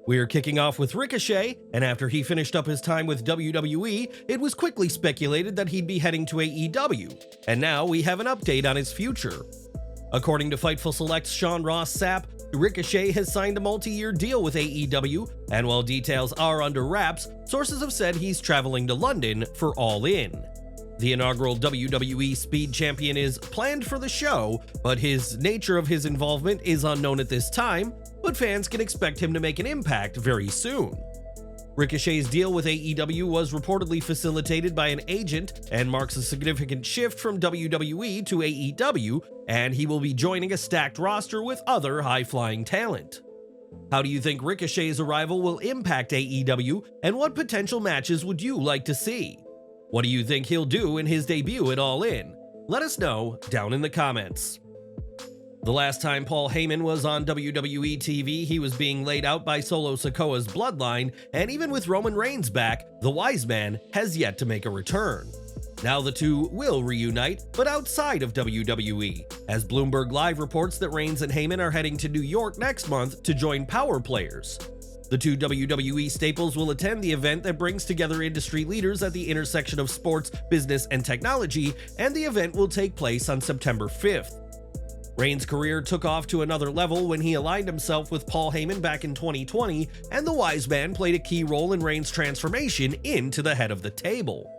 We're kicking off with Ricochet, and after he finished up his time with WWE, it was quickly speculated that he'd be heading to AEW, and now we have an update on his future. According to Fightful Select's Sean Ross Sapp, Ricochet has signed a multi-year deal with AEW, and while details are under wraps, sources have said he's traveling to London for All In. The inaugural WWE Speed Champion is planned for the show, but his nature of his involvement is unknown at this time, but fans can expect him to make an impact very soon. Ricochet's deal with AEW was reportedly facilitated by an agent and marks a significant shift from WWE to AEW, and he will be joining a stacked roster with other high-flying talent. How do you think Ricochet's arrival will impact AEW, and what potential matches would you like to see? What do you think he'll do in his debut at All In? Let us know down in the comments. The last time Paul Heyman was on WWE TV, he was being laid out by Solo Sikoa's bloodline, and even with Roman Reigns back, the Wise Man has yet to make a return. Now the two will reunite, but outside of WWE, as Bloomberg Live reports that Reigns and Heyman are heading to New York next month to join Power Players. The two WWE staples will attend the event that brings together industry leaders at the intersection of sports, business, and technology, and the event will take place on September 5th. Reigns' career took off to another level when he aligned himself with Paul Heyman back in 2020, and the Wise Man played a key role in Reigns' transformation into the head of the table.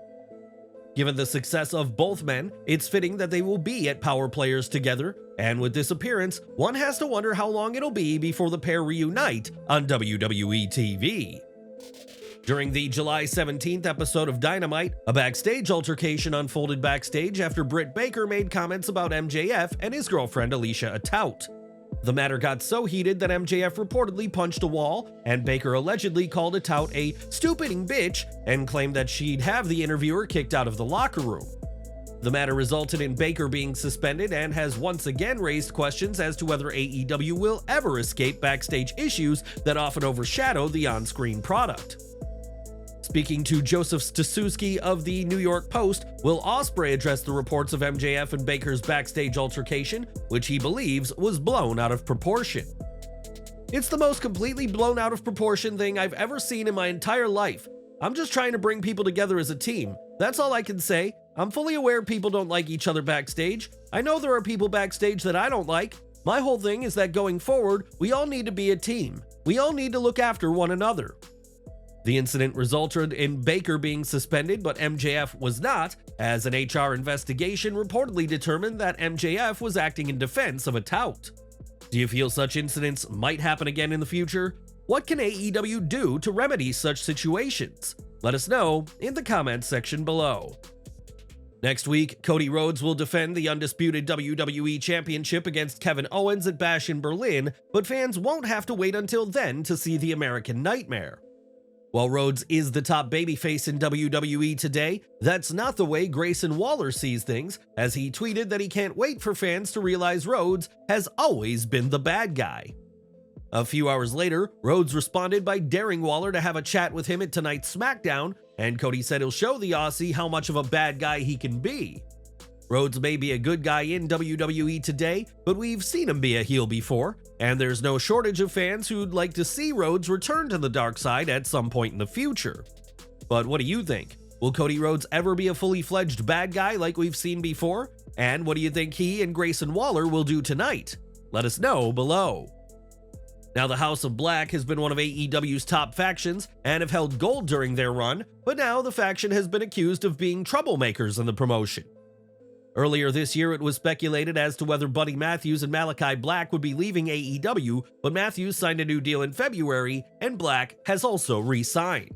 Given the success of both men, it's fitting that they will be at Power Players together, and with this appearance, one has to wonder how long it'll be before the pair reunite on WWE TV. During the July 17th episode of Dynamite, a backstage altercation unfolded backstage after Britt Baker made comments about MJF and his girlfriend Alicia a tout. The matter got so heated that MJF reportedly punched a wall, and Baker allegedly called a tout a stupiding bitch and claimed that she'd have the interviewer kicked out of the locker room. The matter resulted in Baker being suspended and has once again raised questions as to whether AEW will ever escape backstage issues that often overshadow the on-screen product. Speaking to Joseph Stasuski of the New York Post, will Ospreay address the reports of MJF and Baker's backstage altercation, which he believes was blown out of proportion. It's the most completely blown out of proportion thing I've ever seen in my entire life. I'm just trying to bring people together as a team. That's all I can say. I'm fully aware people don't like each other backstage. I know there are people backstage that I don't like. My whole thing is that going forward, we all need to be a team. We all need to look after one another. The incident resulted in Baker being suspended, but MJF was not, as an HR investigation reportedly determined that MJF was acting in defense of a tout. Do you feel such incidents might happen again in the future? What can AEW do to remedy such situations? Let us know in the comments section below. Next week, Cody Rhodes will defend the undisputed WWE Championship against Kevin Owens at Bash in Berlin, but fans won't have to wait until then to see the American Nightmare. While Rhodes is the top babyface in WWE today, that's not the way Grayson Waller sees things, as he tweeted that he can't wait for fans to realize Rhodes has always been the bad guy. A few hours later, Rhodes responded by daring Waller to have a chat with him at tonight's SmackDown, and Cody said he'll show the Aussie how much of a bad guy he can be. Rhodes may be a good guy in WWE today, but we've seen him be a heel before, and there's no shortage of fans who'd like to see Rhodes return to the dark side at some point in the future. But what do you think? Will Cody Rhodes ever be a fully fledged bad guy like we've seen before? And what do you think he and Grayson Waller will do tonight? Let us know below. Now, the House of Black has been one of AEW's top factions and have held gold during their run, but now the faction has been accused of being troublemakers in the promotion. Earlier this year, it was speculated as to whether Buddy Matthews and Malachi Black would be leaving AEW, but Matthews signed a new deal in February, and Black has also re-signed.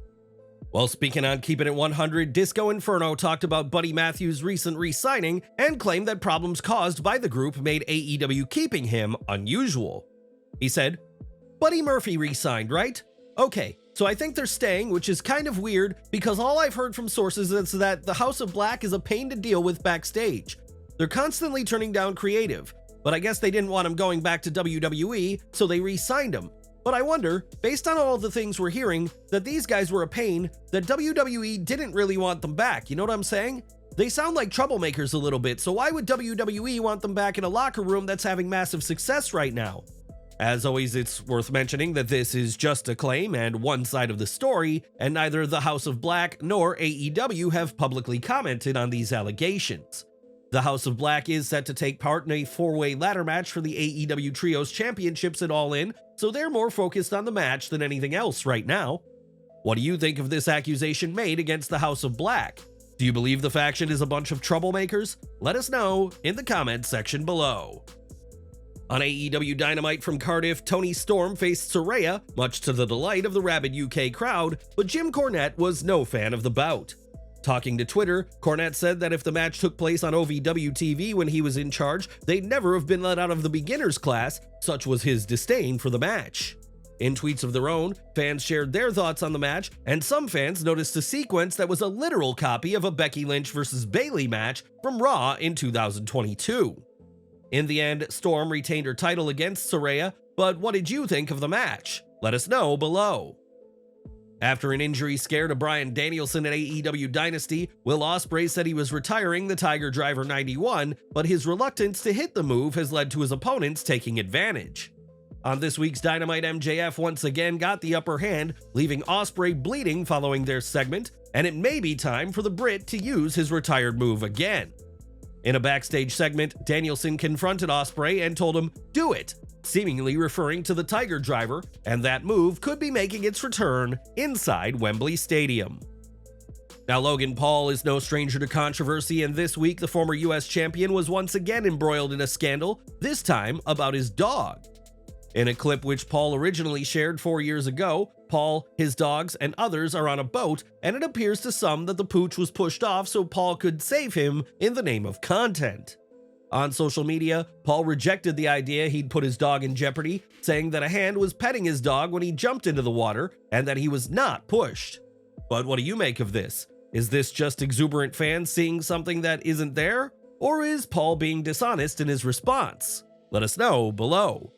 While speaking on Keeping It 100, Disco Inferno talked about Buddy Matthews' recent re-signing and claimed that problems caused by the group made AEW keeping him unusual. He said, "Buddy Murphy re-signed, right? Okay, so I think they're staying, which is kind of weird because all I've heard from sources is that the House of Black is a pain to deal with backstage. They're constantly turning down creative, but I guess they didn't want him going back to WWE, so they re-signed him. But I wonder, based on all the things we're hearing, that these guys were a pain, that WWE didn't really want them back, you know what I'm saying? They sound like troublemakers a little bit, so why would WWE want them back in a locker room that's having massive success right now? As always, it's worth mentioning that this is just a claim and one side of the story, and neither the House of Black nor AEW have publicly commented on these allegations. The House of Black is set to take part in a 4-way ladder match for the AEW Trios Championships at All In, so they're more focused on the match than anything else right now. What do you think of this accusation made against the House of Black? Do you believe the faction is a bunch of troublemakers? Let us know in the comments section below. On AEW Dynamite from Cardiff, Toni Storm faced Saraya, much to the delight of the rabid UK crowd, but Jim Cornette was no fan of the bout. Talking to Twitter, Cornette said that if the match took place on OVW TV when he was in charge, they'd never have been let out of the beginners class, such was his disdain for the match. In tweets of their own, fans shared their thoughts on the match, and some fans noticed a sequence that was a literal copy of a Becky Lynch vs. Bayley match from Raw in 2022. In the end, Storm retained her title against Saraya, but what did you think of the match? Let us know below. After an injury scare to Bryan Danielson at AEW Dynasty, Will Ospreay said he was retiring the Tiger Driver 91, but his reluctance to hit the move has led to his opponents taking advantage. On this week's Dynamite, MJF once again got the upper hand, leaving Ospreay bleeding following their segment, and it may be time for the Britt to use his retired move again. In a backstage segment, Danielson confronted Ospreay and told him, "Do it," seemingly referring to the Tiger Driver, and that move could be making its return inside Wembley Stadium. Now, Logan Paul is no stranger to controversy, and this week the former US champion was once again embroiled in a scandal, this time about his dog. In a clip which Paul originally shared 4 years ago, Paul, his dogs, and others are on a boat, and it appears to some that the pooch was pushed off so Paul could save him in the name of content. On social media, Paul rejected the idea he'd put his dog in jeopardy, saying that a hand was petting his dog when he jumped into the water, and that he was not pushed. But what do you make of this? Is this just exuberant fans seeing something that isn't there? Or is Paul being dishonest in his response? Let us know below.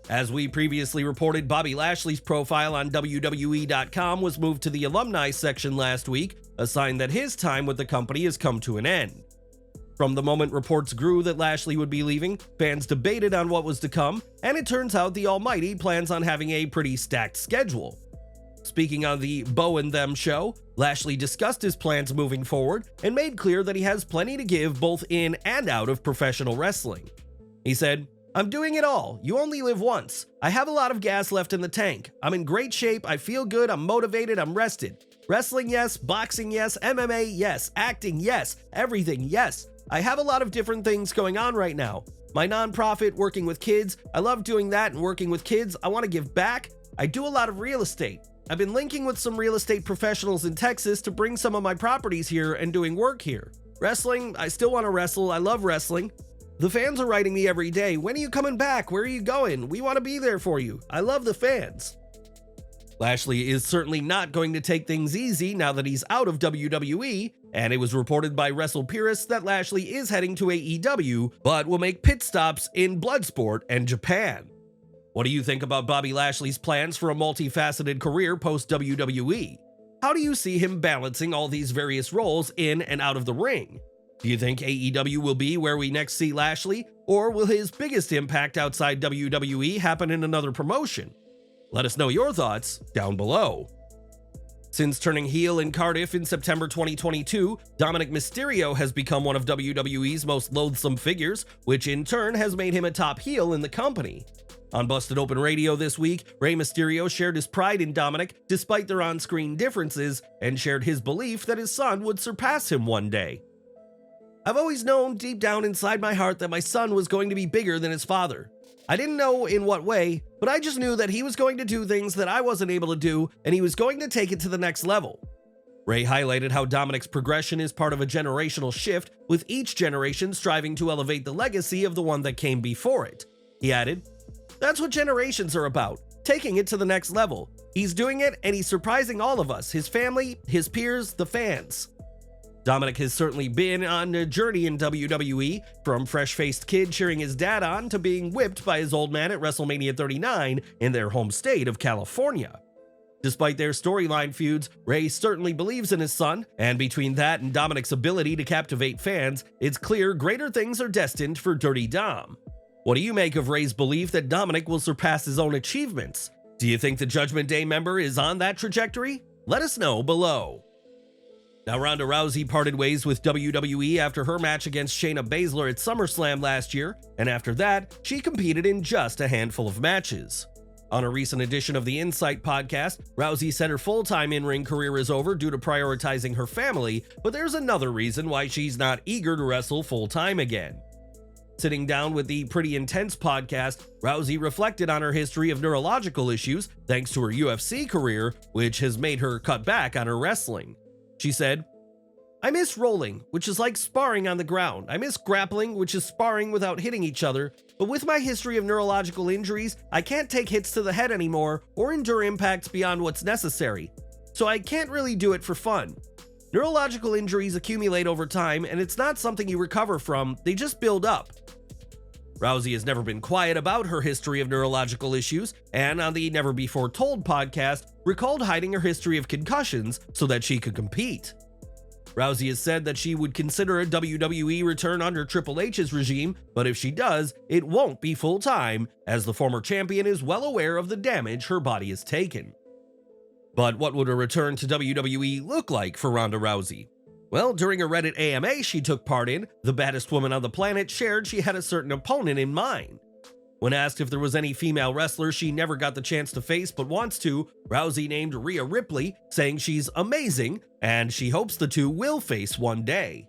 As we previously reported, Bobby Lashley's profile on WWE.com was moved to the alumni section last week, a sign that his time with the company has come to an end. From the moment reports grew that Lashley would be leaving, fans debated on what was to come, and it turns out the Almighty plans on having a pretty stacked schedule. Speaking on the Bo and Them show, Lashley discussed his plans moving forward and made clear that he has plenty to give both in and out of professional wrestling. He said, "I'm doing it all. You only live once. I have a lot of gas left in the tank. I'm in great shape. I feel good. I'm motivated. I'm rested. Wrestling, yes. Boxing, yes. MMA, yes. Acting, yes. Everything, yes. I have a lot of different things going on right now. My nonprofit, working with kids. I love doing that and working with kids. I want to give back. I do a lot of real estate. I've been linking with some real estate professionals in Texas to bring some of my properties here and doing work here. Wrestling, I still want to wrestle. I love wrestling. The fans are writing me every day. When are you coming back? Where are you going? We want to be there for you. I love the fans." Lashley is certainly not going to take things easy now that he's out of WWE, and it was reported by Wrestle purists that Lashley is heading to AEW, but will make pit stops in Bloodsport and Japan. What do you think about Bobby Lashley's plans for a multifaceted career post-WWE? How do you see him balancing all these various roles in and out of the ring? Do you think AEW will be where we next see Lashley, or will his biggest impact outside WWE happen in another promotion? Let us know your thoughts down below. Since turning heel in Cardiff in September 2022, Dominik Mysterio has become one of WWE's most loathsome figures, which in turn has made him a top heel in the company. On Busted Open Radio this week, Rey Mysterio shared his pride in Dominik despite their on-screen differences, and shared his belief that his son would surpass him one day. "I've always known deep down inside my heart that my son was going to be bigger than his father. I didn't know in what way, but I just knew that he was going to do things that I wasn't able to do, and he was going to take it to the next level." Rey highlighted how Dominik's progression is part of a generational shift, with each generation striving to elevate the legacy of the one that came before it. He added, "That's what generations are about, taking it to the next level. He's doing it, and he's surprising all of us, his family, his peers, the fans." Dominik has certainly been on a journey in WWE, from fresh-faced kid cheering his dad on to being whipped by his old man at WrestleMania 39 in their home state of California. Despite their storyline feuds, Rey certainly believes in his son, and between that and Dominik's ability to captivate fans, it's clear greater things are destined for Dirty Dom. What do you make of Ray's belief that Dominik will surpass his own achievements? Do you think the Judgment Day member is on that trajectory? Let us know below. Now, Ronda Rousey parted ways with WWE after her match against Shayna Baszler at SummerSlam last year, and after that, she competed in just a handful of matches. On a recent edition of the Insight podcast, Rousey said her full-time in-ring career is over due to prioritizing her family, but there's another reason why she's not eager to wrestle full-time again. Sitting down with the Pretty Intense podcast, Rousey reflected on her history of neurological issues thanks to her UFC career, which has made her cut back on her wrestling. She said, "I miss rolling, which is like sparring on the ground. I miss grappling, which is sparring without hitting each other. But with my history of neurological injuries, I can't take hits to the head anymore or endure impacts beyond what's necessary. So I can't really do it for fun. Neurological injuries accumulate over time, and it's not something you recover from, they just build up." Rousey has never been quiet about her history of neurological issues, and on the Never Before Told podcast, recalled hiding her history of concussions so that she could compete. Rousey has said that she would consider a WWE return under Triple H's regime, but if she does, it won't be full-time, as the former champion is well aware of the damage her body has taken. But what would a return to WWE look like for Ronda Rousey? Well, during a Reddit AMA she took part in, the baddest woman on the planet shared she had a certain opponent in mind. When asked if there was any female wrestler she never got the chance to face but wants to, Rousey named Rhea Ripley, saying she's amazing and she hopes the two will face one day.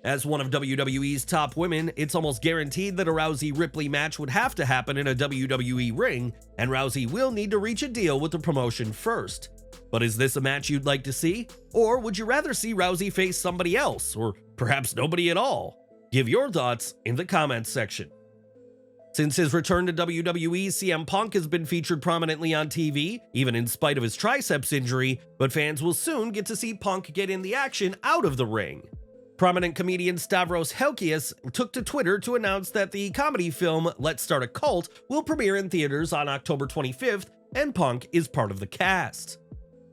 As one of WWE's top women, it's almost guaranteed that a Rousey-Ripley match would have to happen in a WWE ring, and Rousey will need to reach a deal with the promotion first. But is this a match you'd like to see? Or would you rather see Rousey face somebody else, or perhaps nobody at all? Give your thoughts in the comments section. Since his return to WWE, CM Punk has been featured prominently on TV, even in spite of his triceps injury, but fans will soon get to see Punk get in the action out of the ring. Prominent comedian Stavros Halkias took to Twitter to announce that the comedy film Let's Start a Cult will premiere in theaters on October 25th, and Punk is part of the cast.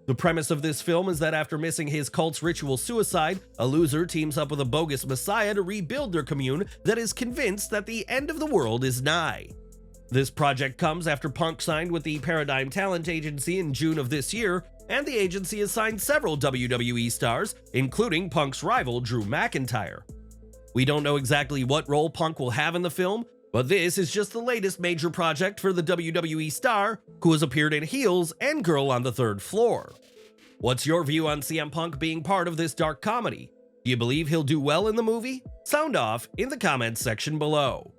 The premise of this film is that after missing his cult's ritual suicide, a loser teams up with a bogus messiah to rebuild their commune that is convinced that the end of the world is nigh. This project comes after Punk signed with the Paradigm Talent Agency in June of this year, and the agency has signed several WWE stars, including Punk's rival Drew McIntyre. We don't know exactly what role Punk will have in the film, but this is just the latest major project for the WWE star, who has appeared in Heels and Girl on the Third Floor. What's your view on CM Punk being part of this dark comedy? Do you believe he'll do well in the movie? Sound off in the comments section below.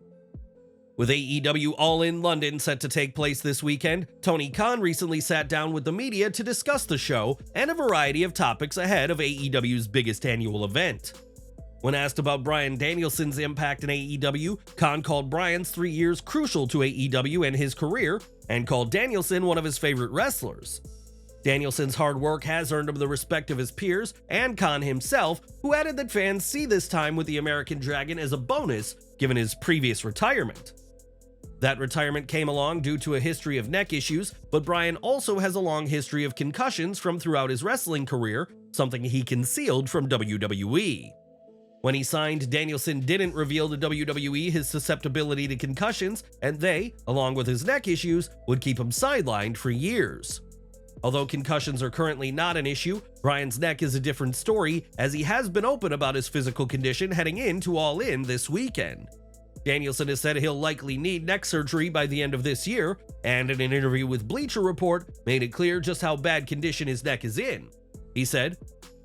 With AEW All In London set to take place this weekend, Tony Khan recently sat down with the media to discuss the show and a variety of topics ahead of AEW's biggest annual event. When asked about Bryan Danielson's impact in AEW, Khan called Bryan's 3 years crucial to AEW and his career, and called Danielson one of his favorite wrestlers. Danielson's hard work has earned him the respect of his peers and Khan himself, who added that fans see this time with the American Dragon as a bonus given his previous retirement. That retirement came along due to a history of neck issues, but Bryan also has a long history of concussions from throughout his wrestling career, something he concealed from WWE. When he signed, Danielson didn't reveal to WWE his susceptibility to concussions, and they, along with his neck issues, would keep him sidelined for years. Although concussions are currently not an issue, Bryan's neck is a different story, as he has been open about his physical condition heading into All In this weekend. Danielson has said he'll likely need neck surgery by the end of this year, and in an interview with Bleacher Report, made it clear just how bad condition his neck is in. He said,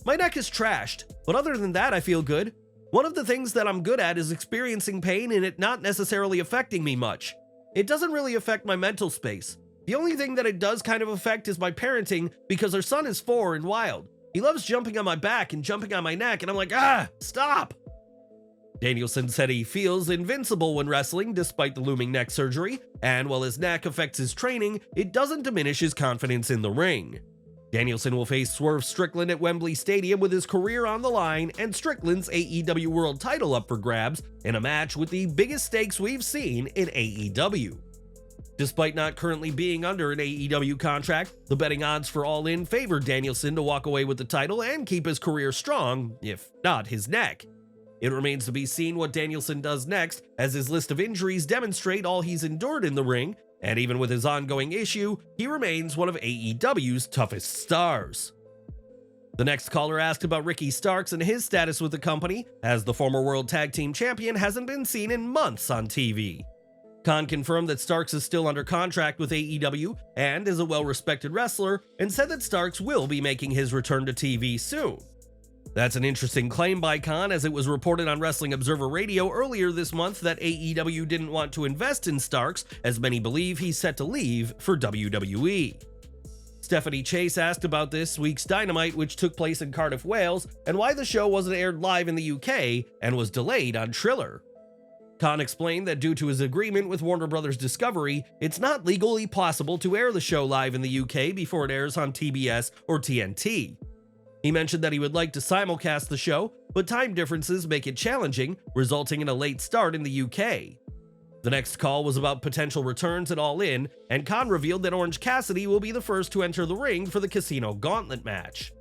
"My neck is trashed, but other than that I feel good. One of the things that I'm good at is experiencing pain and it not necessarily affecting me much. It doesn't really affect my mental space. The only thing that it does kind of affect is my parenting, because our son is 4 and wild. He loves jumping on my back and jumping on my neck, and I'm like, stop!" Danielson said he feels invincible when wrestling despite the looming neck surgery, and while his neck affects his training, it doesn't diminish his confidence in the ring. Danielson will face Swerve Strickland at Wembley Stadium with his career on the line and Strickland's AEW World title up for grabs in a match with the biggest stakes we've seen in AEW. Despite not currently being under an AEW contract, the betting odds for All In favor Danielson to walk away with the title and keep his career strong, if not his neck. It remains to be seen what Danielson does next, as his list of injuries demonstrate all he's endured in the ring, and even with his ongoing issue, he remains one of AEW's toughest stars. The next caller asked about Ricky Starks and his status with the company, as the former World Tag Team Champion hasn't been seen in months on TV. Khan confirmed that Starks is still under contract with AEW and is a well-respected wrestler, and said that Starks will be making his return to TV soon. That's an interesting claim by Khan, as it was reported on Wrestling Observer Radio earlier this month that AEW didn't want to invest in Starks, as many believe he's set to leave for WWE. Stephanie Chase asked about this week's Dynamite, which took place in Cardiff, Wales, and why the show wasn't aired live in the UK and was delayed on Triller. Khan explained that due to his agreement with Warner Bros. Discovery, it's not legally possible to air the show live in the UK before it airs on TBS or TNT. He mentioned that he would like to simulcast the show, but time differences make it challenging, resulting in a late start in the UK. The next call was about potential returns at All In, and Khan revealed that Orange Cassidy will be the first to enter the ring for the Casino Gauntlet match.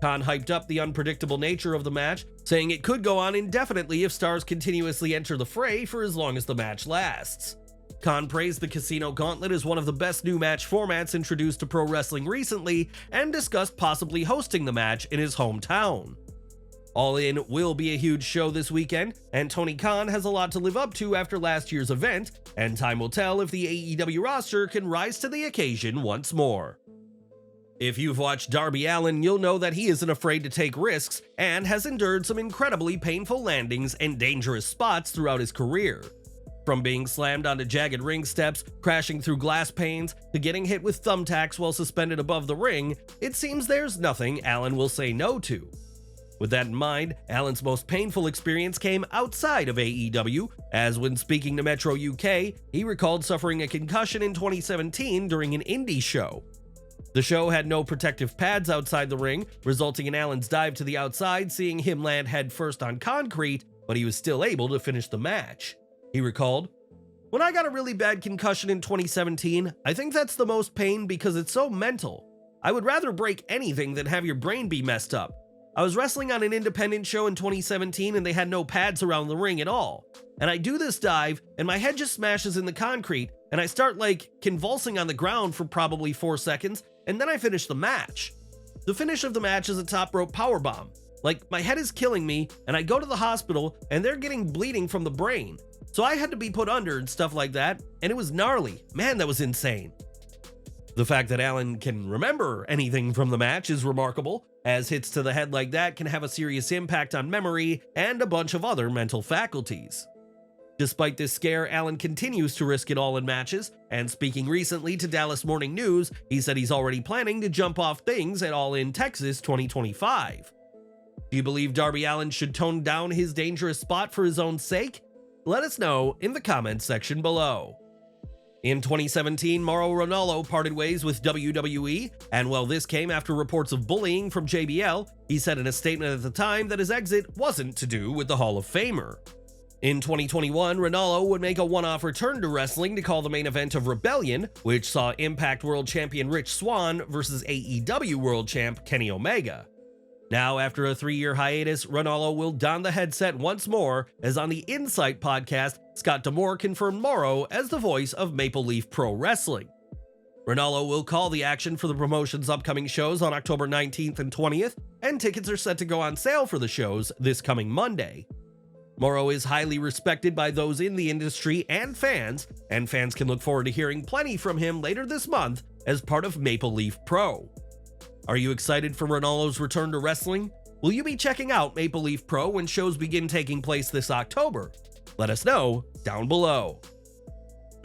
Khan hyped up the unpredictable nature of the match, saying it could go on indefinitely if stars continuously enter the fray for as long as the match lasts. Khan praised the Casino Gauntlet as one of the best new match formats introduced to pro wrestling recently, and discussed possibly hosting the match in his hometown. All In will be a huge show this weekend, and Tony Khan has a lot to live up to after last year's event, and time will tell if the AEW roster can rise to the occasion once more. If you've watched Darby Allin, you'll know that he isn't afraid to take risks and has endured some incredibly painful landings and dangerous spots throughout his career. From being slammed onto jagged ring steps, crashing through glass panes, to getting hit with thumbtacks while suspended above the ring, it seems there's nothing Allin will say no to. With that in mind, Allen's most painful experience came outside of AEW, as when speaking to Metro UK, he recalled suffering a concussion in 2017 during an indie show. The show had no protective pads outside the ring, resulting in Allen's dive to the outside, seeing him land headfirst on concrete, but he was still able to finish the match. He recalled, "When I got a really bad concussion in 2017, I think that's the most pain because it's so mental. I would rather break anything than have your brain be messed up. I was wrestling on an independent show in 2017 and they had no pads around the ring at all. And I do this dive and my head just smashes in the concrete and I start convulsing on the ground for probably 4 seconds and then I finish the match. The finish of the match is a top rope powerbomb. My head is killing me and I go to the hospital and they're getting bleeding from the brain. So I had to be put under and stuff like that, and it was gnarly. Man, that was insane." The fact that Allen can remember anything from the match is remarkable, as hits to the head like that can have a serious impact on memory and a bunch of other mental faculties. Despite this scare, Allen continues to risk it all in matches, and speaking recently to Dallas Morning News, he said he's already planning to jump off things at All In Texas 2025. Do you believe Darby Allin should tone down his dangerous spot for his own sake? Let us know in the comments section below. In 2017, Mauro Ranallo parted ways with WWE, and while this came after reports of bullying from JBL, he said in a statement at the time that his exit wasn't to do with the Hall of Famer. In 2021, Ranallo would make a one-off return to wrestling to call the main event of Rebellion, which saw Impact World Champion Rich Swann versus AEW World Champ Kenny Omega. Now, after a 3-year hiatus, Ranallo will don the headset once more, as on the Insight podcast, Scott D'Amore confirmed Mauro as the voice of Maple Leaf Pro Wrestling. Ranallo will call the action for the promotion's upcoming shows on October 19th and 20th, and tickets are set to go on sale for the shows this coming Monday. Mauro is highly respected by those in the industry and fans can look forward to hearing plenty from him later this month as part of Maple Leaf Pro. Are you excited for Ranallo's return to wrestling? Will you be checking out Maple Leaf Pro when shows begin taking place this October? Let us know down below.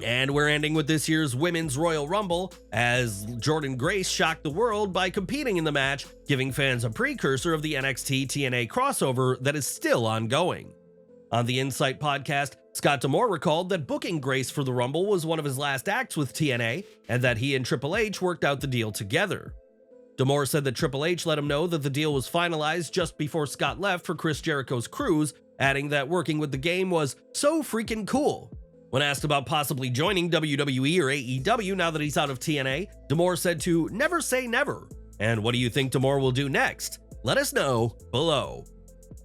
And we're ending with this year's Women's Royal Rumble, as Jordynne Grace shocked the world by competing in the match, giving fans a precursor of the NXT TNA crossover that is still ongoing. On the Insight podcast, Scott D'Amore recalled that booking Grace for the Rumble was one of his last acts with TNA, and that he and Triple H worked out the deal together. D'Amore said that Triple H let him know that the deal was finalized just before Scott left for Chris Jericho's cruise, adding that working with the game was so freaking cool. When asked about possibly joining WWE or AEW now that he's out of TNA, D'Amore said to never say never. And what do you think D'Amore will do next? Let us know below.